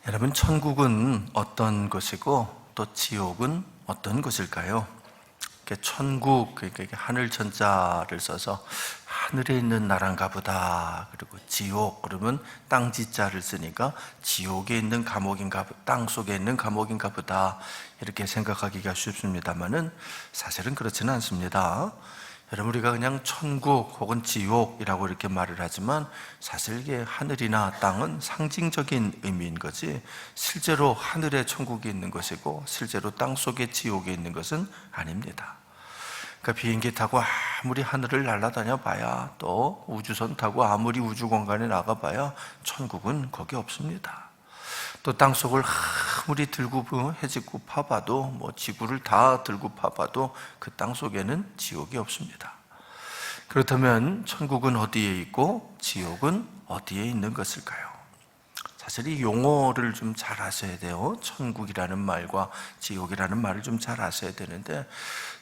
여러분, 천국은 어떤 것이고 또 지옥은 어떤 것일까요? 천국, 그러니까 하늘 천자를 써서 하늘에 있는 나라인가 보다. 그리고 지옥, 그러면 땅 지자를 쓰니까 지옥에 있는 감옥인가, 땅 속에 있는 감옥인가 보다. 이렇게 생각하기가 쉽습니다만은 사실은 그렇지는 않습니다. 여러분, 우리가 그냥 천국 혹은 지옥이라고 이렇게 말을 하지만 사실 이게 하늘이나 땅은 상징적인 의미인 거지, 실제로 하늘에 천국이 있는 것이고 실제로 땅 속에 지옥이 있는 것은 아닙니다. 그러니까 비행기 타고 아무리 하늘을 날아다녀 봐야, 또 우주선 타고 아무리 우주 공간에 나가 봐야 천국은 거기 없습니다. 또 땅속을 아무리 들고 해집고 파봐도, 뭐 지구를 다 들고 파봐도 그 땅속에는 지옥이 없습니다. 그렇다면 천국은 어디에 있고 지옥은 어디에 있는 것일까요? 사실 이 용어를 좀 잘 아셔야 돼요. 천국이라는 말과 지옥이라는 말을 좀 잘 아셔야 되는데,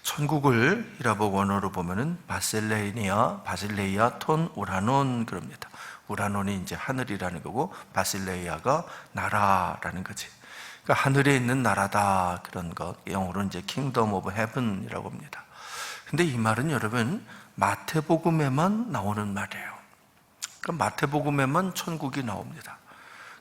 천국을 히라보 원어로 보면은 바실레이아 톤 우라논 그럽니다. 우라논이 이제 하늘이라는 거고 바실레이아가 나라라는 거지. 그러니까 하늘에 있는 나라다, 그런 것. 영어로는 이제 킹덤 오브 헤븐이라고 합니다. 근데 이 말은 여러분 마태복음에만 나오는 말이에요. 그러니까 마태복음에만 천국이 나옵니다.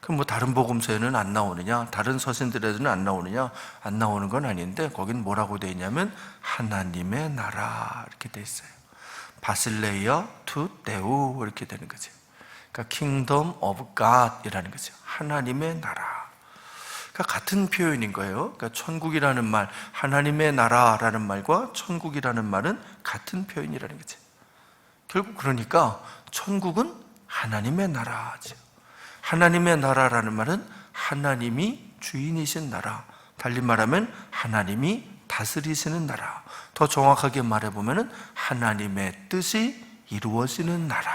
그럼 뭐 다른 복음서에는 안 나오느냐? 다른 서신들에는 안 나오느냐? 안 나오는 건 아닌데, 거긴 뭐라고 되어 있냐면 하나님의 나라 이렇게 되어 있어요. 바실레이아 투 데우 이렇게 되는 거죠. 그러니까 킹덤 오브 갓이라는 거죠. 하나님의 나라. 그러니까 같은 표현인 거예요. 그러니까 천국이라는 말, 하나님의 나라라는 말과 천국이라는 말은 같은 표현이라는 거죠. 결국 그러니까 천국은 하나님의 나라죠. 하나님의 나라라는 말은 하나님이 주인이신 나라, 달리 말하면 하나님이 다스리시는 나라, 더 정확하게 말해보면 하나님의 뜻이 이루어지는 나라.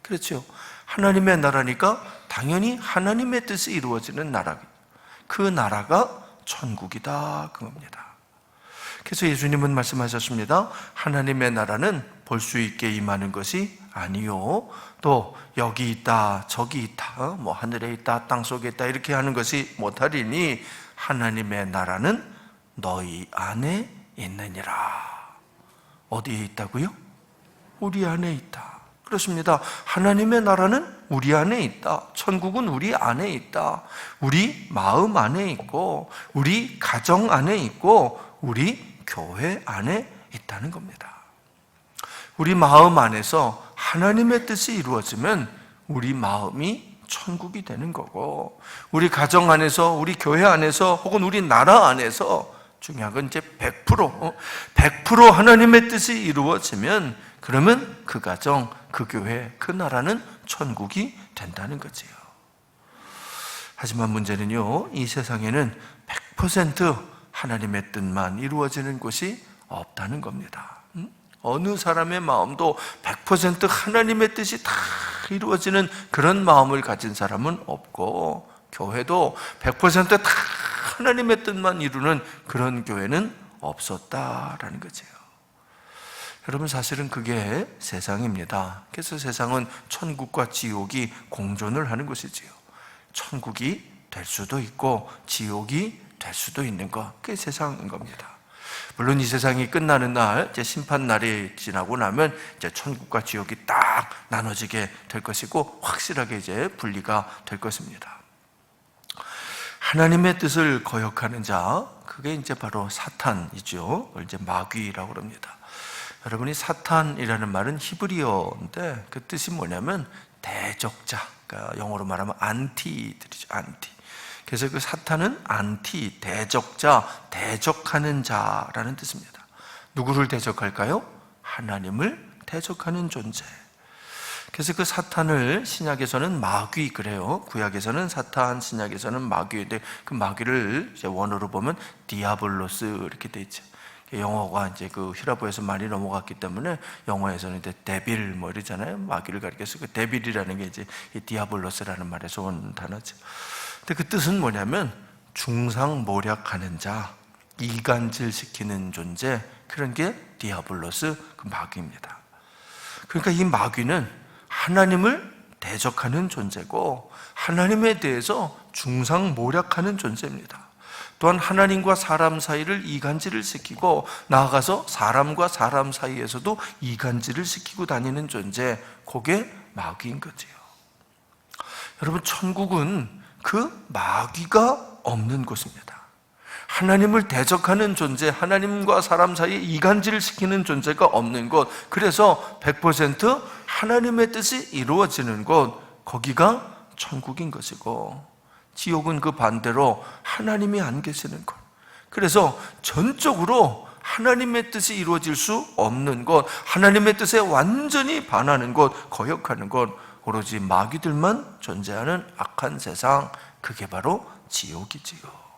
그렇죠? 하나님의 나라니까 당연히 하나님의 뜻이 이루어지는 나라, 그 나라가 천국이다, 그겁니다. 그래서 예수님은 말씀하셨습니다. 하나님의 나라는 볼 수 있게 임하는 것이 아니요, 또 여기 있다 저기 있다, 뭐 하늘에 있다 땅 속에 있다 이렇게 하는 것이 못하리니 하나님의 나라는 너희 안에 있느니라. 어디에 있다고요? 우리 안에 있다. 그렇습니다. 하나님의 나라는 우리 안에 있다. 천국은 우리 안에 있다. 우리 마음 안에 있고, 우리 가정 안에 있고, 우리 교회 안에 있다는 겁니다. 우리 마음 안에서 하나님의 뜻이 이루어지면 우리 마음이 천국이 되는 거고, 우리 가정 안에서, 우리 교회 안에서, 혹은 우리 나라 안에서, 중요한 건 이제 100% 하나님의 뜻이 이루어지면, 그러면 그 가정, 그 교회, 그 나라는 천국이 된다는 거지요. 하지만 문제는요, 이 세상에는 100% 하나님의 뜻만 이루어지는 곳이 없다는 겁니다. 어느 사람의 마음도 100% 하나님의 뜻이 다 이루어지는 그런 마음을 가진 사람은 없고, 교회도 100% 다 하나님의 뜻만 이루는 그런 교회는 없었다라는 거죠. 여러분, 사실은 그게 세상입니다. 그래서 세상은 천국과 지옥이 공존을 하는 것이지요. 천국이 될 수도 있고 지옥이 될 수도 있는 것, 그게 세상인 겁니다. 물론 이 세상이 끝나는 날, 이제 심판 날이 지나고 나면 이제 천국과 지옥이 딱 나눠지게 될 것이고, 확실하게 이제 분리가 될 것입니다. 하나님의 뜻을 거역하는 자, 그게 이제 바로 사탄이죠. 이제 마귀라고 합니다. 여러분이 사탄이라는 말은 히브리어인데 그 뜻이 뭐냐면 대적자, 그러니까 영어로 말하면 안티들이죠. 안티. 그래서 그 사탄은 안티, 대적자, 대적하는 자라는 뜻입니다. 누구를 대적할까요? 하나님을 대적하는 존재. 그래서 그 사탄을 신약에서는 마귀 그래요. 구약에서는 사탄, 신약에서는 마귀인데, 그 마귀를 이제 원어로 보면 디아블로스 이렇게 돼 있죠. 영어가 이제 그 히라보에서 많이 넘어갔기 때문에 영어에서는 이제 데빌 뭐 이러잖아요. 마귀를 가리켜서 그 데빌이라는 게 이제 이 디아블로스라는 말에서 온 단어죠. 근데 그 뜻은 뭐냐면 중상모략하는 자, 이간질시키는 존재, 그런 게 디아블로스, 그 마귀입니다. 그러니까 이 마귀는 하나님을 대적하는 존재고 하나님에 대해서 중상모략하는 존재입니다. 또한 하나님과 사람 사이를 이간질을 시키고 나아가서 사람과 사람 사이에서도 이간질을 시키고 다니는 존재, 그게 마귀인 거지요. 여러분, 천국은 그 마귀가 없는 곳입니다. 하나님을 대적하는 존재, 하나님과 사람 사이에 이간질을 시키는 존재가 없는 곳, 그래서 100% 하나님의 뜻이 이루어지는 곳, 거기가 천국인 것이고, 지옥은 그 반대로 하나님이 안 계시는 곳, 그래서 전적으로 하나님의 뜻이 이루어질 수 없는 곳, 하나님의 뜻에 완전히 반하는 곳, 거역하는 곳, 오로지 마귀들만 존재하는 악한 세상, 그게 바로 지옥이지요.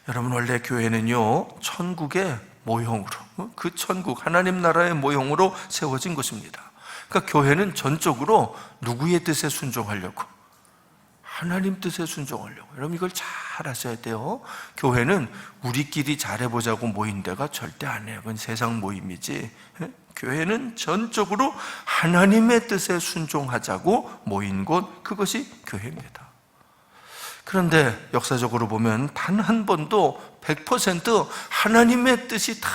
여러분, 원래 교회는요, 천국의 모형으로, 그 천국, 하나님 나라의 모형으로 세워진 것입니다. 그러니까 교회는 전적으로 누구의 뜻에 순종하려고? 하나님 뜻에 순종하려고. 여러분, 이걸 잘 아셔야 돼요. 교회는 우리끼리 잘해보자고 모인 데가 절대 아니에요. 그건 세상 모임이지. 교회는 전적으로 하나님의 뜻에 순종하자고 모인 곳, 그것이 교회입니다. 그런데 역사적으로 보면 단 한 번도 100% 하나님의 뜻이 다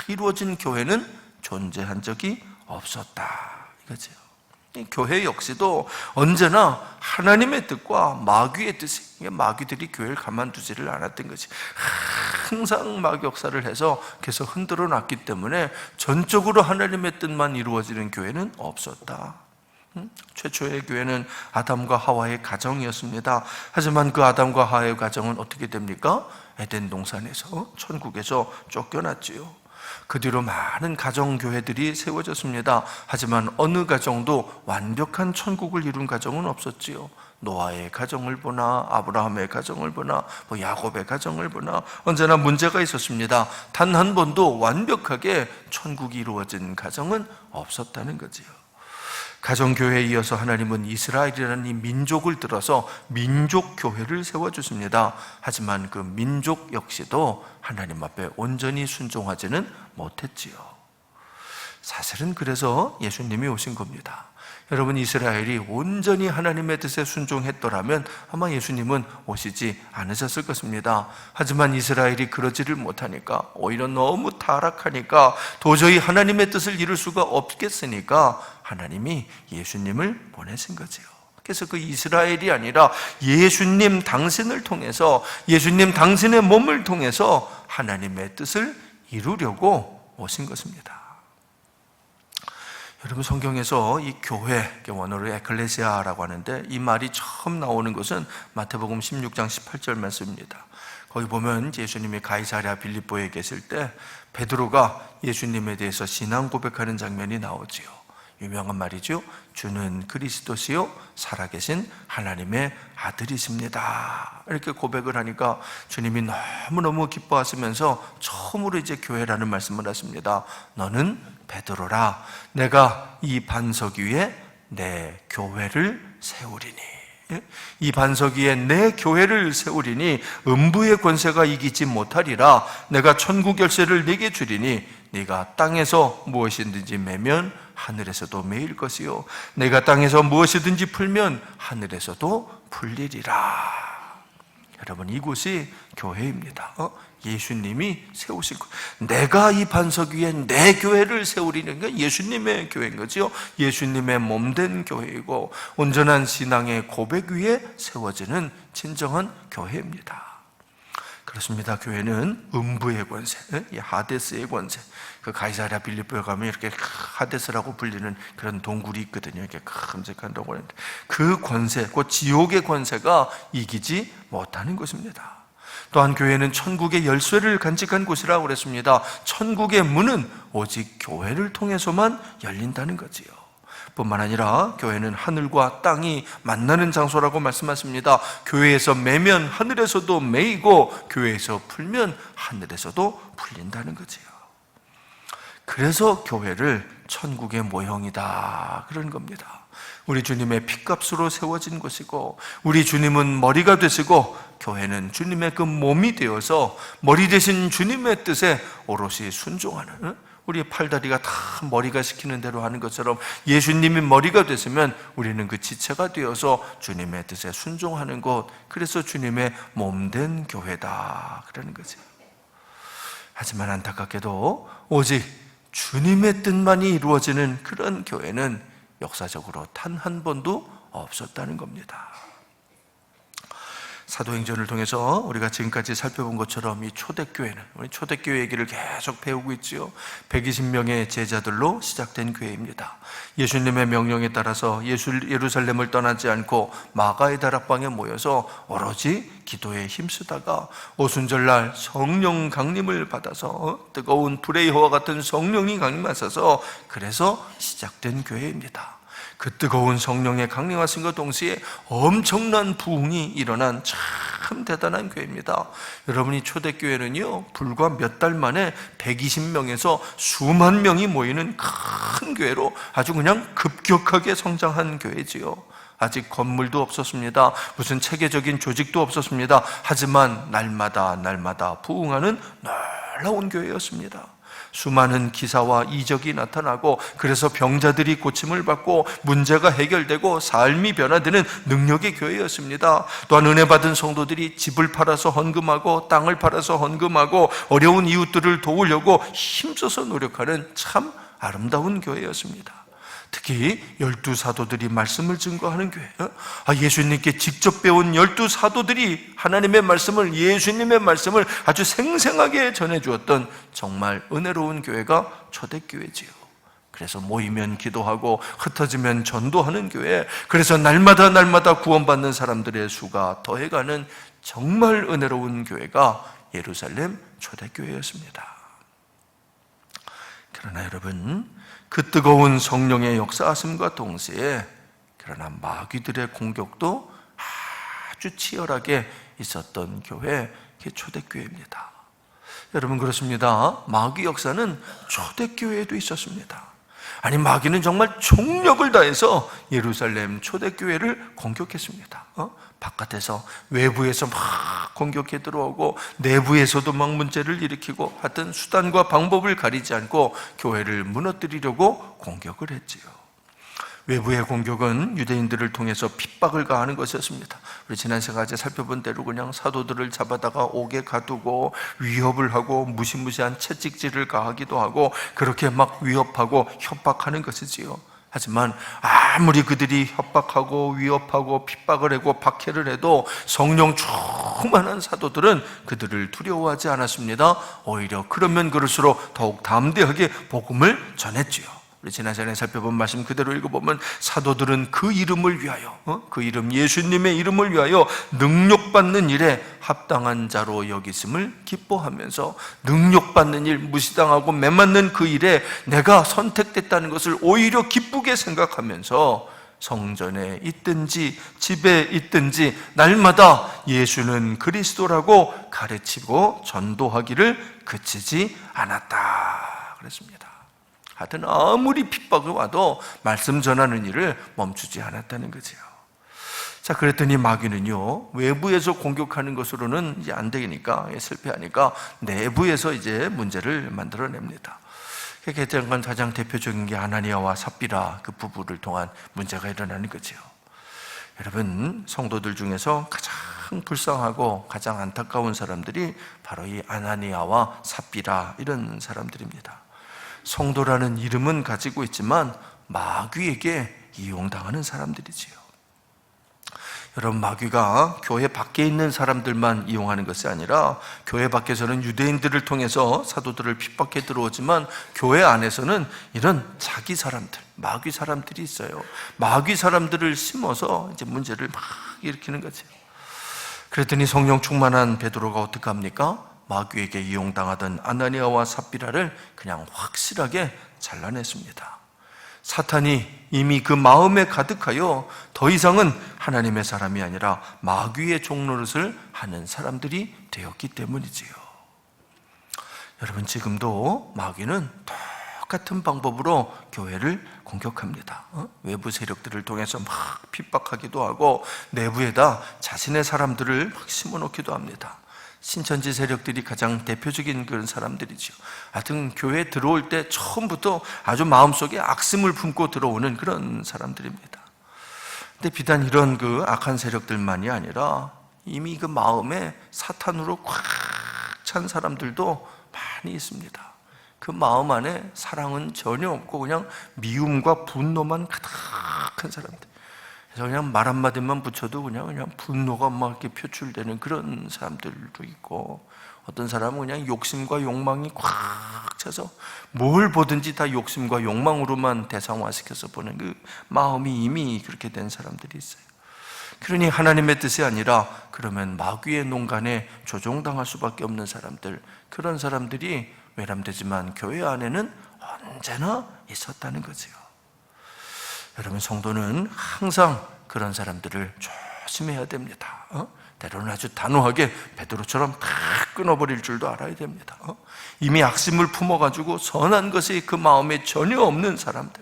이루어진 교회는 존재한 적이 없었다, 이거죠. 교회 역시도 언제나 하나님의 뜻과 마귀의 뜻이, 마귀들이 교회를 가만두지를 않았던 거지. 항상 마귀 역사를 해서 계속 흔들어 놨기 때문에 전적으로 하나님의 뜻만 이루어지는 교회는 없었다. 최초의 교회는 아담과 하와의 가정이었습니다. 하지만 그 아담과 하와의 가정은 어떻게 됩니까? 에덴 동산에서, 천국에서 쫓겨났지요. 그 뒤로 많은 가정교회들이 세워졌습니다. 하지만 어느 가정도 완벽한 천국을 이룬 가정은 없었지요. 노아의 가정을 보나, 아브라함의 가정을 보나, 야곱의 가정을 보나, 언제나 문제가 있었습니다. 단 한 번도 완벽하게 천국이 이루어진 가정은 없었다는 거지요. 가정교회에 이어서 하나님은 이스라엘이라는 이 민족을 들어서 민족교회를 세워주십니다. 하지만 그 민족 역시도 하나님 앞에 온전히 순종하지는 못했지요. 사실은 그래서 예수님이 오신 겁니다. 여러분, 이스라엘이 온전히 하나님의 뜻에 순종했더라면 아마 예수님은 오시지 않으셨을 것입니다. 하지만 이스라엘이 그러지를 못하니까, 오히려 너무 타락하니까, 도저히 하나님의 뜻을 이룰 수가 없겠으니까 하나님이 예수님을 보내신 거지요. 그래서 그 이스라엘이 아니라 예수님 당신을 통해서, 예수님 당신의 몸을 통해서 하나님의 뜻을 이루려고 오신 것입니다. 여러분, 성경에서 이 교회, 원어로 에클레시아라고 하는데, 이 말이 처음 나오는 것은 마태복음 16장 18절 말씀입니다. 거기 보면 예수님이 가이사랴 빌립보에 계실 때 베드로가 예수님에 대해서 신앙 고백하는 장면이 나오지요. 유명한 말이죠. 주는 그리스도시요 살아계신 하나님의 아들이십니다. 이렇게 고백을 하니까 주님이 너무너무 기뻐하시면서 처음으로 이제 교회라는 말씀을 하십니다. 너는 베드로라, 내가 이 반석 위에 내 교회를 세우리니, 이 반석 위에 내 교회를 세우리니 음부의 권세가 이기지 못하리라. 내가 천국 열쇠를 네게 주리니 네가 땅에서 무엇이든지 매면 하늘에서도 매일 것이요, 내가 땅에서 무엇이든지 풀면 하늘에서도 풀리리라. 여러분, 이곳이 교회입니다. 예수님이 세우신 것. 내가 이 반석 위에 내 교회를 세우리는 게 예수님의 교회인 거죠. 예수님의 몸된 교회이고 온전한 신앙의 고백 위에 세워지는 진정한 교회입니다. 그렇습니다. 교회는 음부의 권세, 이 하데스의 권세. 그 가이사랴 빌립보에 가면 이렇게 하데스라고 불리는 그런 동굴이 있거든요. 이렇게 큼직한 동굴인데 그 권세, 그 지옥의 권세가 이기지 못하는 것입니다. 또한 교회는 천국의 열쇠를 간직한 곳이라고 그랬습니다. 천국의 문은 오직 교회를 통해서만 열린다는 거지요. 뿐만 아니라 교회는 하늘과 땅이 만나는 장소라고 말씀하십니다. 교회에서 매면 하늘에서도 매이고 교회에서 풀면 하늘에서도 풀린다는 거지요. 그래서 교회를 천국의 모형이다 그런 겁니다. 우리 주님의 피값으로 세워진 것이고, 우리 주님은 머리가 되시고 교회는 주님의 그 몸이 되어서 머리 되신 주님의 뜻에 오롯이 순종하는, 우리의 팔다리가 다 머리가 시키는 대로 하는 것처럼 예수님이 머리가 됐으면 우리는 그 지체가 되어서 주님의 뜻에 순종하는 것, 그래서 주님의 몸된 교회다 그러는 거죠. 하지만 안타깝게도 오직 주님의 뜻만이 이루어지는 그런 교회는 역사적으로 단 한 번도 없었다는 겁니다. 사도행전을 통해서 우리가 지금까지 살펴본 것처럼 이 초대교회는, 우리 초대교회 얘기를 계속 배우고 있지요. 120명의 제자들로 시작된 교회입니다. 예수님의 명령에 따라서 예루살렘을 떠나지 않고 마가의 다락방에 모여서 오로지 기도에 힘쓰다가 오순절날 성령 강림을 받아서 뜨거운 불의 여호와 같은 성령이 강림하셔서 그래서 시작된 교회입니다. 그 뜨거운 성령의 강림하심과 동시에 엄청난 부흥이 일어난 참 대단한 교회입니다. 여러분이 초대교회는요, 불과 몇 달 만에 120명에서 수만 명이 모이는 큰 교회로 아주 그냥 급격하게 성장한 교회지요. 아직 건물도 없었습니다. 무슨 체계적인 조직도 없었습니다. 하지만 날마다 부흥하는 놀라운 교회였습니다. 수많은 기사와 이적이 나타나고, 그래서 병자들이 고침을 받고 문제가 해결되고 삶이 변화되는 능력의 교회였습니다. 또한 은혜 받은 성도들이 집을 팔아서 헌금하고 땅을 팔아서 헌금하고 어려운 이웃들을 도우려고 힘써서 노력하는 참 아름다운 교회였습니다. 특히 12사도들이 말씀을 증거하는 교회, 예수님께 직접 배운 12사도들이 하나님의 말씀을, 예수님의 말씀을 아주 생생하게 전해주었던 정말 은혜로운 교회가 초대교회지요. 그래서 모이면 기도하고 흩어지면 전도하는 교회, 그래서 날마다 구원받는 사람들의 수가 더해가는 정말 은혜로운 교회가 예루살렘 초대교회였습니다. 그러나 여러분, 그 뜨거운 성령의 역사하심과 동시에 그러나 마귀들의 공격도 아주 치열하게 있었던 교회, 그게 초대교회입니다. 여러분, 그렇습니다. 마귀 역사는 초대교회에도 있었습니다. 아니, 마귀는 정말 총력을 다해서 예루살렘 초대교회를 공격했습니다. 바깥에서, 외부에서 막 공격해 들어오고 내부에서도 막 문제를 일으키고, 하여튼 수단과 방법을 가리지 않고 교회를 무너뜨리려고 공격을 했지요. 외부의 공격은 유대인들을 통해서 핍박을 가하는 것이었습니다. 우리 지난 시간에 살펴본 대로 그냥 사도들을 잡아다가 옥에 가두고 위협을 하고 무시무시한 채찍질을 가하기도 하고 그렇게 막 위협하고 협박하는 것이지요. 하지만 아무리 그들이 협박하고 위협하고 핍박을 하고 박해를 해도 성령 충만한 사도들은 그들을 두려워하지 않았습니다. 오히려 그러면 그럴수록 더욱 담대하게 복음을 전했지요. 우리 지난 시간에 살펴본 말씀 그대로 읽어보면 사도들은 그 이름을 위하여, 그 이름, 예수님의 이름을 위하여 능력받는 일에 합당한 자로 여기심을 기뻐하면서, 능력받는 일, 무시당하고 매맞는 그 일에 내가 선택됐다는 것을 오히려 기쁘게 생각하면서 성전에 있든지 집에 있든지 날마다 예수는 그리스도라고 가르치고 전도하기를 그치지 않았다 그랬습니다. 하여튼 아무리 핍박이 와도 말씀 전하는 일을 멈추지 않았다는 거죠. 자, 그랬더니 마귀는요, 외부에서 공격하는 것으로는 이제 안 되니까, 실패하니까 내부에서 이제 문제를 만들어냅니다. 가장 대표적인 게 아나니아와 삽비라 그 부부를 통한 문제가 일어나는 거죠. 여러분, 성도들 중에서 가장 불쌍하고 가장 안타까운 사람들이 바로 이 아나니아와 삽비라 이런 사람들입니다. 성도라는 이름은 가지고 있지만 마귀에게 이용당하는 사람들이지요. 여러분, 마귀가 교회 밖에 있는 사람들만 이용하는 것이 아니라 교회 밖에서는 유대인들을 통해서 사도들을 핍박해 들어오지만 교회 안에서는 이런 자기 사람들, 마귀 사람들이 있어요. 마귀 사람들을 심어서 이제 문제를 막 일으키는 거죠. 그랬더니 성령 충만한 베드로가 어떻게 합니까? 마귀에게 이용당하던 아나니아와 삽비라를 그냥 확실하게 잘라냈습니다. 사탄이 이미 그 마음에 가득하여 더 이상은 하나님의 사람이 아니라 마귀의 종노릇을 하는 사람들이 되었기 때문이지요. 여러분, 지금도 마귀는 똑같은 방법으로 교회를 공격합니다. 외부 세력들을 통해서 막 핍박하기도 하고 내부에다 자신의 사람들을 막 심어놓기도 합니다. 신천지 세력들이 가장 대표적인 그런 사람들이죠. 하여튼 교회에 들어올 때 처음부터 아주 마음속에 악심을 품고 들어오는 그런 사람들입니다. 근데 비단 이런 그 악한 세력들만이 아니라 이미 그 마음에 사탄으로 꽉 찬 사람들도 많이 있습니다. 그 마음 안에 사랑은 전혀 없고 그냥 미움과 분노만 가득한 사람들. 그래서 그냥 말 한마디만 붙여도 그냥 분노가 막 이렇게 표출되는 그런 사람들도 있고, 어떤 사람은 그냥 욕심과 욕망이 꽉 차서 뭘 보든지 다 욕심과 욕망으로만 대상화시켜서 보는 그 마음이 이미 그렇게 된 사람들이 있어요. 그러니 하나님의 뜻이 아니라 그러면 마귀의 농간에 조종당할 수밖에 없는 사람들, 그런 사람들이 외람되지만 교회 안에는 언제나 있었다는 거지요. 여러분, 성도는 항상 그런 사람들을 조심해야 됩니다. 때로는 아주 단호하게 베드로처럼 다 끊어버릴 줄도 알아야 됩니다. 이미 악심을 품어가지고 선한 것이 그 마음에 전혀 없는 사람들,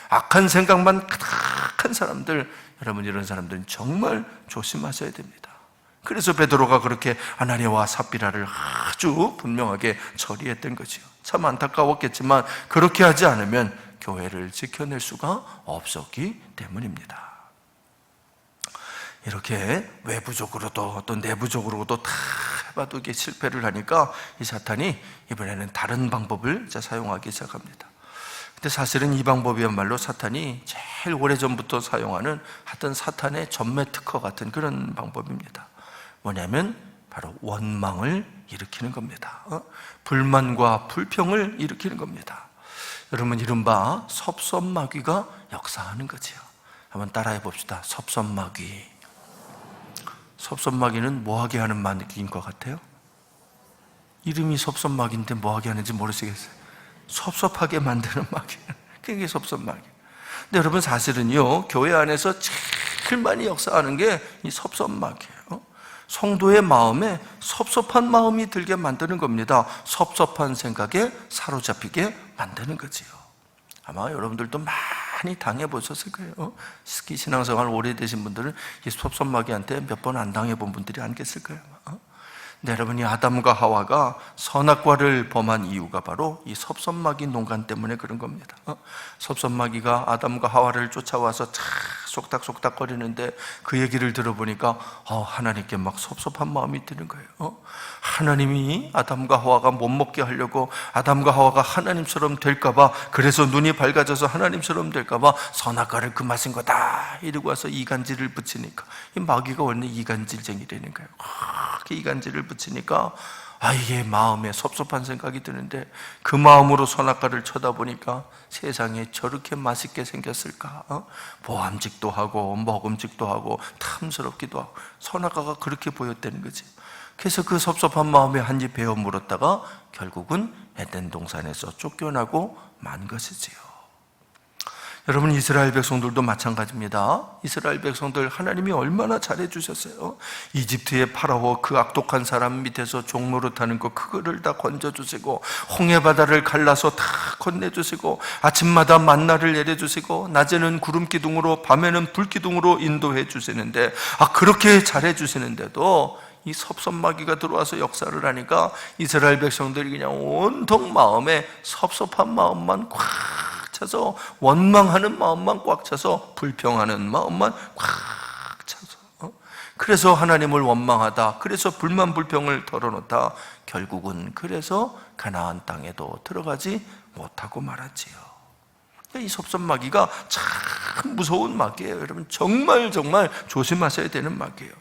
악한 생각만 가득한 사람들, 여러분, 이런 사람들은 정말 조심하셔야 됩니다. 그래서 베드로가 그렇게 아나니아와 삽비라를 아주 분명하게 처리했던 거죠. 참 안타까웠겠지만 그렇게 하지 않으면 교회를 지켜낼 수가 없었기 때문입니다. 이렇게 외부적으로도 또 내부적으로도 다 해봐도 이게 실패를 하니까 이 사탄이 이번에는 다른 방법을 사용하기 시작합니다. 근데 사실은 이 방법이야말로 사탄이 제일 오래전부터 사용하는 하여튼 사탄의 전매 특허 같은 그런 방법입니다. 뭐냐면 바로 원망을 일으키는 겁니다. 불만과 불평을 일으키는 겁니다. 여러분, 이른바 섭섭마귀가 역사하는 거지요. 한번 따라해 봅시다. 섭섭마귀. 섭섭마귀는 뭐하게 하는 마귀인 것 같아요? 이름이 섭섭마귀인데 뭐하게 하는지 모르시겠어요? 섭섭하게 만드는 마귀. 그게 섭섭마귀. 근데 여러분, 사실은요, 교회 안에서 제일 많이 역사하는 게 이 섭섭마귀예요. 성도의 마음에 섭섭한 마음이 들게 만드는 겁니다. 섭섭한 생각에 사로잡히게 만드는 거지요. 아마 여러분들도 많이 당해보셨을 거예요. 특히 신앙생활 오래되신 분들은 이 섭섭마귀한테 몇 번 안 당해본 분들이 안 계실 거예요. 네, 여러분이 아담과 하와가 선악과를 범한 이유가 바로 이 섭섭마귀 농간 때문에 그런 겁니다. 섭섭마귀가 아담과 하와를 쫓아와서 속닥속닥 거리는데 그 얘기를 들어보니까 하나님께 막 섭섭한 마음이 드는 거예요. 하나님이 아담과 하와가 못 먹게 하려고, 아담과 하와가 하나님처럼 될까봐, 그래서 눈이 밝아져서 하나님처럼 될까봐 선악과를 금하신 거다 이러고 와서 이간질을 붙이니까, 이 마귀가 원래 이간질쟁이라는 거예요. 그렇게 이간질을 붙이니까 이게 마음에 섭섭한 생각이 드는데, 그 마음으로 선악과를 쳐다보니까 세상에 저렇게 맛있게 생겼을까? 보암직도 하고 먹음직도 하고 탐스럽기도 하고 선악과가 그렇게 보였다는 거지. 그래서 그 섭섭한 마음에 한 입 베어 물었다가 결국은 에덴 동산에서 쫓겨나고 만 것이지요. 여러분, 이스라엘 백성들도 마찬가지입니다. 이스라엘 백성들 하나님이 얼마나 잘해주셨어요. 이집트의 파라오 그 악독한 사람 밑에서 종노릇하는 거 그거를 다 건져주시고, 홍해바다를 갈라서 다 건네주시고, 아침마다 만나를 내려주시고, 낮에는 구름기둥으로 밤에는 불기둥으로 인도해 주시는데, 그렇게 잘해주시는데도 이 섭섭마귀가 들어와서 역사를 하니까 이스라엘 백성들이 그냥 온통 마음에 섭섭한 마음만 꽉 차서, 원망하는 마음만 꽉 차서, 불평하는 마음만 꽉 차서, 그래서 하나님을 원망하다, 그래서 불만 불평을 털어놓다 결국은 그래서 가나안 땅에도 들어가지 못하고 말았지요. 이 섭섭마귀가 참 무서운 마귀예요. 여러분, 정말 조심하셔야 되는 마귀예요.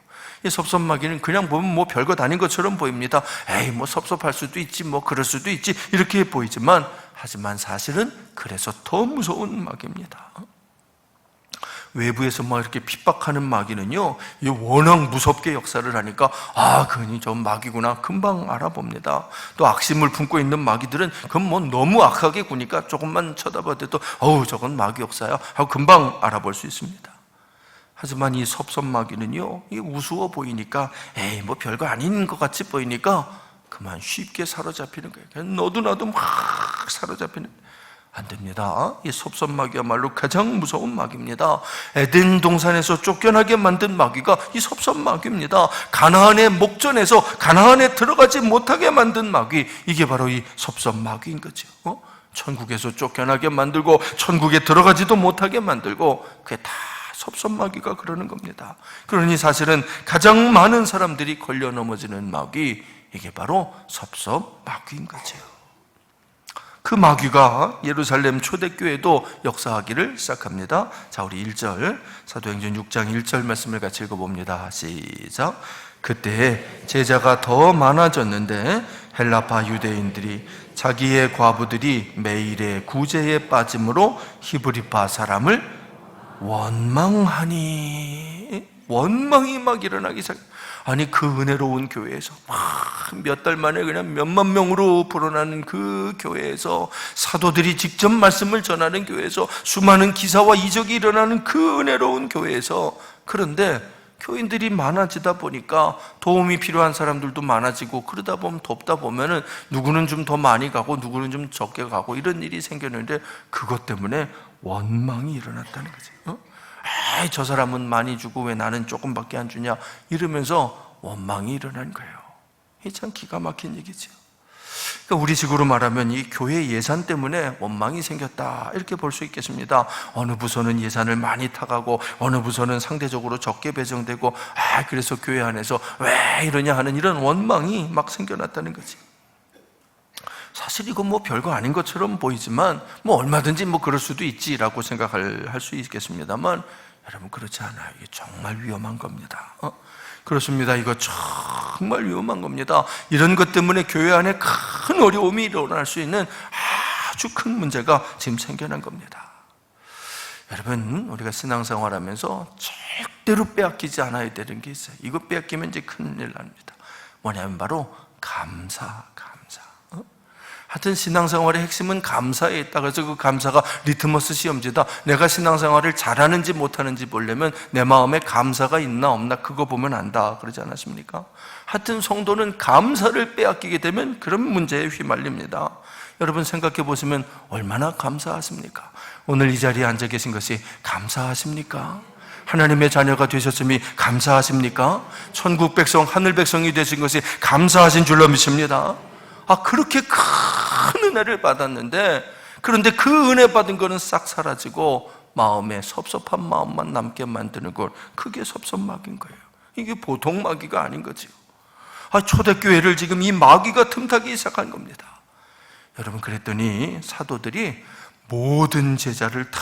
이 섭섭마귀는 그냥 보면 뭐 별것 아닌 것처럼 보입니다. 뭐 섭섭할 수도 있지, 뭐 그럴 수도 있지, 이렇게 보이지만, 하지만 사실은 그래서 더 무서운 마귀입니다. 외부에서 막 이렇게 핍박하는 마귀는요, 워낙 무섭게 역사를 하니까 그니 저 마귀구나 금방 알아봅니다. 또 악심을 품고 있는 마귀들은 그건 뭐 너무 악하게 구니까 조금만 쳐다봐도 저건 마귀 역사야 하고 금방 알아볼 수 있습니다. 하지만 이 섭섭마귀는요, 이 우스워 보이니까, 뭐 별거 아닌 것 같이 보이니까 그만 쉽게 사로잡히는 거예요. 너도 나도 막 사로잡히는. 안 됩니다. 이 섭섭마귀야말로 가장 무서운 마귀입니다. 에덴 동산에서 쫓겨나게 만든 마귀가 이 섭섭마귀입니다. 가나안의 목전에서 가나안에 들어가지 못하게 만든 마귀, 이게 바로 이 섭섭마귀인 거죠. 천국에서 쫓겨나게 만들고 천국에 들어가지도 못하게 만들고, 그게 다 섭섭마귀가 그러는 겁니다. 그러니 사실은 가장 많은 사람들이 걸려 넘어지는 마귀, 이게 바로 섭섭마귀인 거죠. 그 마귀가 예루살렘 초대교회도 역사하기를 시작합니다. 자, 우리 1절, 사도행전 6장 1절 말씀을 같이 읽어봅니다. 시작. 그때 제자가 더 많아졌는데 헬라파 유대인들이 자기의 과부들이 매일의 구제에 빠짐으로 히브리파 사람을 원망하니, 원망이 막 일어나기 시작. 아니, 그 은혜로운 교회에서 몇 달 만에 그냥 몇만 명으로 불어나는 그 교회에서, 사도들이 직접 말씀을 전하는 교회에서, 수많은 기사와 이적이 일어나는 그 은혜로운 교회에서, 그런데 교인들이 많아지다 보니까 도움이 필요한 사람들도 많아지고, 그러다 보면 돕다 보면은 누구는 좀 더 많이 가고 누구는 좀 적게 가고 이런 일이 생겼는데, 그것 때문에 원망이 일어났다는 거죠. 에이, 저 사람은 많이 주고 왜 나는 조금밖에 안 주냐, 이러면서 원망이 일어난 거예요. 이게 참 기가 막힌 얘기죠. 그러니까 우리식으로 말하면 이 교회 예산 때문에 원망이 생겼다, 이렇게 볼 수 있겠습니다. 어느 부서는 예산을 많이 타가고 어느 부서는 상대적으로 적게 배정되고, 그래서 교회 안에서 왜 이러냐 하는 이런 원망이 막 생겨났다는 거지. 사실 이건 뭐 별거 아닌 것처럼 보이지만 뭐 얼마든지 뭐 그럴 수도 있지라고 생각할 수 있겠습니다만, 여러분 그렇지 않아요. 이게 정말 위험한 겁니다. 그렇습니다. 이거 정말 위험한 겁니다. 이런 것 때문에 교회 안에 큰 어려움이 일어날 수 있는 아주 큰 문제가 지금 생겨난 겁니다. 여러분, 우리가 신앙생활하면서 절대로 빼앗기지 않아야 되는 게 있어요. 이거 빼앗기면 이제 큰일 납니다. 뭐냐면 바로 감사. 하여튼 신앙생활의 핵심은 감사에 있다. 그래서 그 감사가 리트머스 시험지다. 내가 신앙생활을 잘하는지 못하는지 보려면 내 마음에 감사가 있나 없나 그거 보면 안다, 그러지 않았습니까? 하여튼 성도는 감사를 빼앗기게 되면 그런 문제에 휘말립니다. 여러분 생각해 보시면 얼마나 감사하십니까? 오늘 이 자리에 앉아 계신 것이 감사하십니까? 하나님의 자녀가 되셨음이 감사하십니까? 천국 백성, 하늘 백성이 되신 것이 감사하신 줄로 믿습니다. 그렇게 큰 은혜를 받았는데, 그런데 그 은혜 받은 거는 싹 사라지고 마음에 섭섭한 마음만 남게 만드는 것, 그게 섭섭마귀인 거예요. 이게 보통 마귀가 아닌 거죠. 초대교회를 지금 이 마귀가 틈타기 시작한 겁니다. 여러분, 그랬더니 사도들이 모든 제자를 다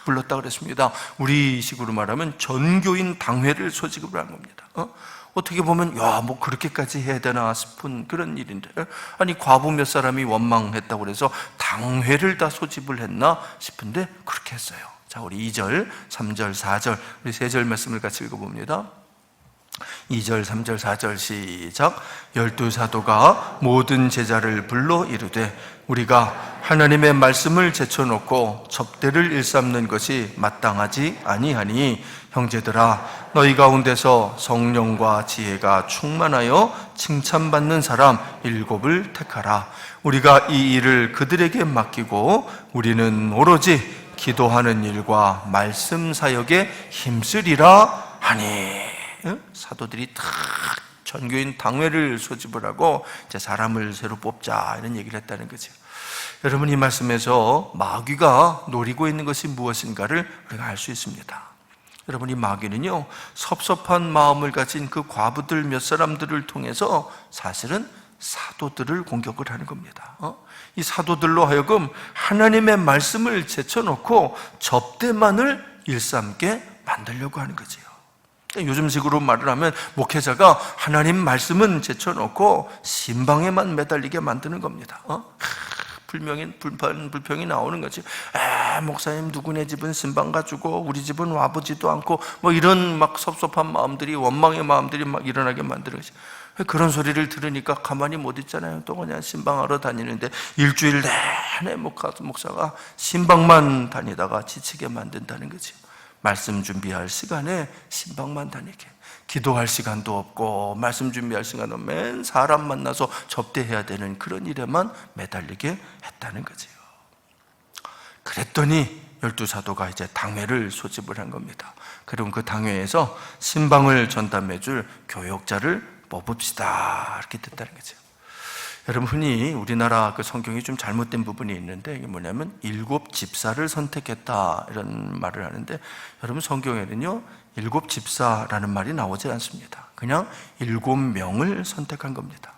불렀다 그랬습니다. 우리식으로 말하면 전교인 당회를 소집을 한 겁니다. 어떻게 보면 뭐 그렇게까지 해야 되나 싶은 그런 일인데, 아니 과부 몇 사람이 원망했다고 그래서 당회를 다 소집을 했나 싶은데 그렇게 했어요. 자, 우리 2절, 3절, 4절 우리 3절 말씀을 같이 읽어봅니다. 2절, 3절, 4절 시작. 12사도가 모든 제자를 불러 이르되 우리가 하나님의 말씀을 제쳐놓고 접대를 일삼는 것이 마땅하지 아니하니 형제들아, 너희 가운데서 성령과 지혜가 충만하여 칭찬받는 사람 7을 택하라. 우리가 이 일을 그들에게 맡기고 우리는 오로지 기도하는 일과 말씀 사역에 힘쓰리라 하니. 사도들이 다 전교인 당회를 소집을 하고 이제 사람을 새로 뽑자, 이런 얘기를 했다는 거죠. 여러분, 이 말씀에서 마귀가 노리고 있는 것이 무엇인가를 우리가 알 수 있습니다. 여러분, 이 마귀는요, 섭섭한 마음을 가진 그 과부들 몇 사람들을 통해서 사실은 사도들을 공격을 하는 겁니다. 이 사도들로 하여금 하나님의 말씀을 제쳐놓고 접대만을 일삼게 만들려고 하는 거지요. 요즘식으로 말을 하면 목회자가 하나님 말씀은 제쳐놓고 신방에만 매달리게 만드는 겁니다. 불평이 나오는 거지. 목사님, 누구네 집은 신방 가지고 우리 집은 와보지도 않고, 뭐 이런 막 섭섭한 마음들이, 원망의 마음들이 막 일어나게 만드는 거지. 그런 소리를 들으니까 가만히 못 있잖아요. 또 그냥 신방하러 다니는데 일주일 내내 목사가 신방만 다니다가 지치게 만든다는 거지. 말씀 준비할 시간에 신방만 다니게, 기도할 시간도 없고 말씀 준비할 시간도 맨 사람 만나서 접대해야 되는 그런 일에만 매달리게 했다는 거지요. 그랬더니 12사도가 이제 당회를 소집을 한 겁니다. 그럼 그 당회에서 신방을 전담해줄 교역자를 뽑읍시다, 이렇게 됐다는 거죠. 여러분, 흔히 우리나라 그 성경이 좀 잘못된 부분이 있는데, 이게 뭐냐면 7 집사를 선택했다, 이런 말을 하는데, 여러분, 성경에는요 7 집사라는 말이 나오지 않습니다. 그냥 7명을 선택한 겁니다.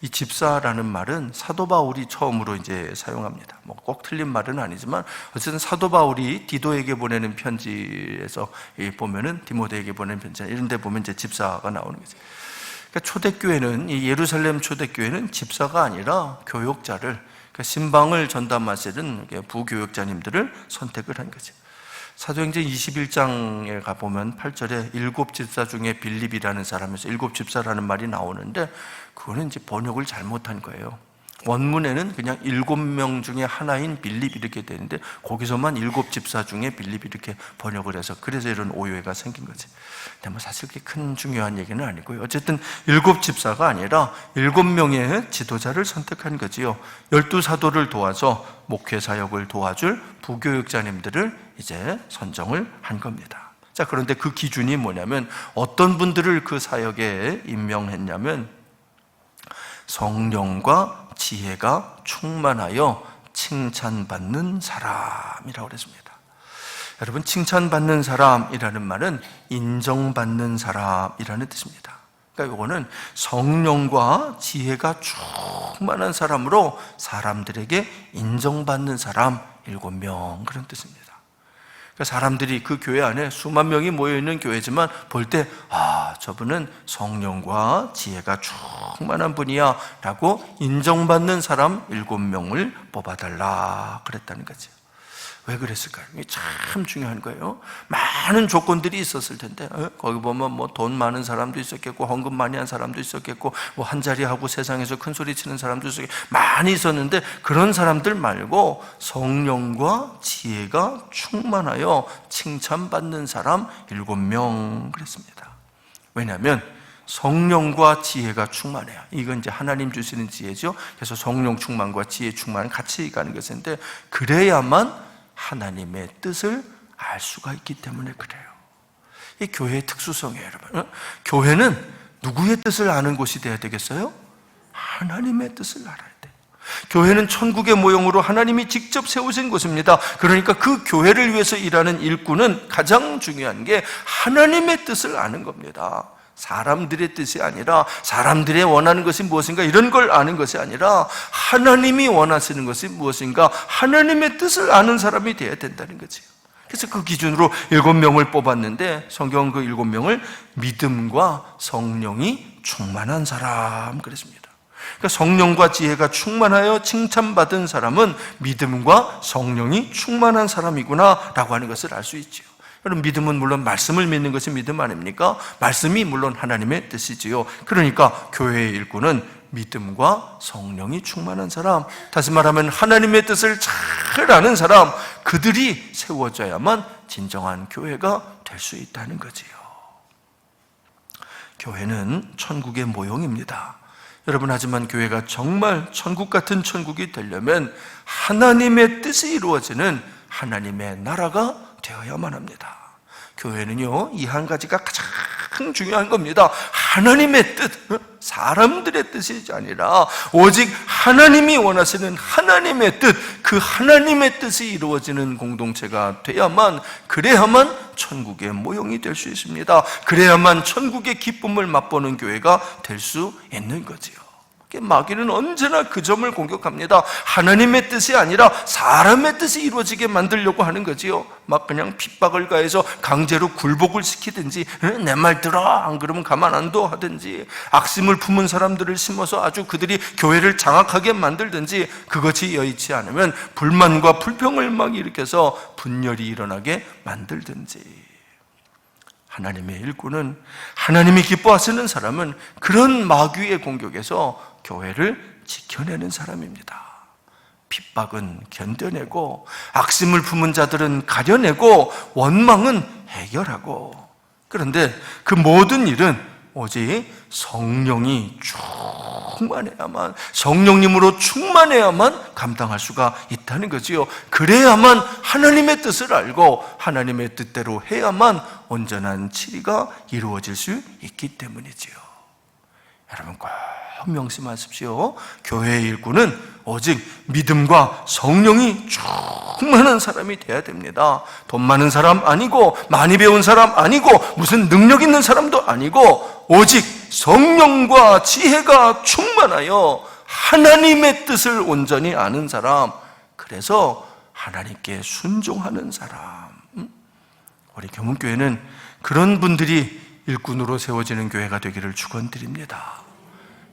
이 집사라는 말은 사도 바울이 처음으로 이제 사용합니다. 뭐 꼭 틀린 말은 아니지만 어쨌든 사도 바울이 디도에게 보내는 편지에서 보면은, 디모데에게 보내는 편지 이런 데 보면 이제 집사가 나오는 거죠. 그러니까 초대교회는, 이 예루살렘 초대교회는 집사가 아니라 교역자를, 그러니까 신방을 전담하시는 부교역자님들을 선택을 한 거죠. 사도행전 21장에 가보면 8절에 7 집사 중에 빌립이라는 사람에서 7 집사라는 말이 나오는데, 그거는 이제 번역을 잘못한 거예요. 원문에는 그냥 7명 중에 하나인 빌립 이렇게 되는데, 거기서만 7 집사 중에 빌립 이렇게 번역을 해서, 그래서 이런 오해가 생긴 거지. 근데 뭐 사실 그게 큰 중요한 얘기는 아니고요. 어쨌든 7 집사가 아니라 7명의 지도자를 선택한 거지요. 12사도를 도와서 목회 사역을 도와줄 부교역자님들을 이제 선정을 한 겁니다. 자, 그런데 그 기준이 뭐냐면, 어떤 분들을 그 사역에 임명했냐면 성령과 지혜가 충만하여 칭찬받는 사람이라고 그랬습니다. 여러분, 칭찬받는 사람이라는 말은 인정받는 사람이라는 뜻입니다. 그러니까 이거는 성령과 지혜가 충만한 사람으로 사람들에게 인정받는 사람 7명, 그런 뜻입니다. 그러니까 사람들이 그 교회 안에 수만 명이 모여있는 교회지만 볼 때, 저분은 성령과 지혜가 충만한 분이야 라고 인정받는 사람 7명을 뽑아달라 그랬다는 거죠. 왜 그랬을까요? 이게 참 중요한 거예요. 많은 조건들이 있었을 텐데, 거기 보면 뭐 돈 많은 사람도 있었겠고, 헌금 많이 한 사람도 있었겠고, 뭐 한 자리 하고 세상에서 큰 소리 치는 사람도 있었겠고, 많이 있었는데, 그런 사람들 말고 성령과 지혜가 충만하여 칭찬받는 사람 7명 그랬습니다. 왜냐하면 성령과 지혜가 충만해요. 이건 이제 하나님 주시는 지혜죠. 그래서 성령 충만과 지혜 충만은 같이 가는 것인데, 그래야만 하나님의 뜻을 알 수가 있기 때문에 그래요. 이 교회의 특수성이에요, 여러분. 교회는 누구의 뜻을 아는 곳이 되어야 되겠어요? 하나님의 뜻을 알아야 돼요. 교회는 천국의 모형으로 하나님이 직접 세우신 곳입니다. 그러니까 그 교회를 위해서 일하는 일꾼은 가장 중요한 게 하나님의 뜻을 아는 겁니다. 사람들의 뜻이 아니라, 사람들이 원하는 것이 무엇인가 이런 걸 아는 것이 아니라, 하나님이 원하시는 것이 무엇인가, 하나님의 뜻을 아는 사람이 되어야 된다는 거죠. 그래서 그 기준으로 7명을 뽑았는데, 성경은 그 7명을 믿음과 성령이 충만한 사람 그랬습니다. 그러니까 성령과 지혜가 충만하여 칭찬받은 사람은 믿음과 성령이 충만한 사람이구나 라고 하는 것을 알 수 있죠. 여러분, 믿음은 물론 말씀을 믿는 것이 믿음 아닙니까? 말씀이 물론 하나님의 뜻이지요. 그러니까 교회의 일꾼은 믿음과 성령이 충만한 사람, 다시 말하면 하나님의 뜻을 잘 아는 사람, 그들이 세워져야만 진정한 교회가 될 수 있다는 거지요. 교회는 천국의 모형입니다. 여러분, 하지만 교회가 정말 천국 같은 천국이 되려면 하나님의 뜻이 이루어지는 하나님의 나라가 되어야만 합니다. 교회는요, 이 한 가지가 가장 중요한 겁니다. 하나님의 뜻, 사람들의 뜻이 아니라 오직 하나님이 원하시는 하나님의 뜻, 그 하나님의 뜻이 이루어지는 공동체가 돼야만, 그래야만 천국의 모형이 될 수 있습니다. 그래야만 천국의 기쁨을 맛보는 교회가 될 수 있는 거지요. 마귀는 언제나 그 점을 공격합니다. 하나님의 뜻이 아니라 사람의 뜻이 이루어지게 만들려고 하는 거지요. 막 그냥 핍박을 가해서 강제로 굴복을 시키든지, 내 말 들어, 안 그러면 가만 안 둬 하든지, 악심을 품은 사람들을 심어서 아주 그들이 교회를 장악하게 만들든지, 그것이 여의치 않으면 불만과 불평을 막 일으켜서 분열이 일어나게 만들든지. 하나님의 일꾼은, 하나님이 기뻐하시는 사람은 그런 마귀의 공격에서 교회를 지켜내는 사람입니다. 핍박은 견뎌내고, 악심을 품은 자들은 가려내고, 원망은 해결하고. 그런데 그 모든 일은 오직 성령이 충만해야만, 성령님으로 충만해야만 감당할 수가 있다는 거지요. 그래야만 하나님의 뜻을 알고 하나님의 뜻대로 해야만 온전한 치리가 이루어질 수 있기 때문이지요. 여러분 꼭 명심하십시오. 교회의 일꾼은 오직 믿음과 성령이 충만한 사람이 돼야 됩니다. 돈 많은 사람 아니고, 많이 배운 사람 아니고, 무슨 능력 있는 사람도 아니고, 오직 성령과 지혜가 충만하여 하나님의 뜻을 온전히 아는 사람, 그래서 하나님께 순종하는 사람. 우리 교문교회는 그런 분들이 일꾼으로 세워지는 교회가 되기를 축원드립니다.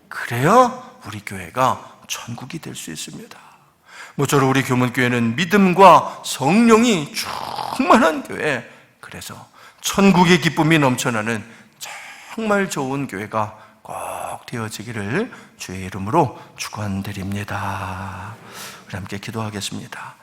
그래야 우리 교회가 천국이 될 수 있습니다. 모쪼록 우리 교문교회는 믿음과 성령이 충만한 교회, 그래서 천국의 기쁨이 넘쳐나는 정말 좋은 교회가 꼭 되어지기를 주의 이름으로 축원드립니다. 우리 함께 기도하겠습니다.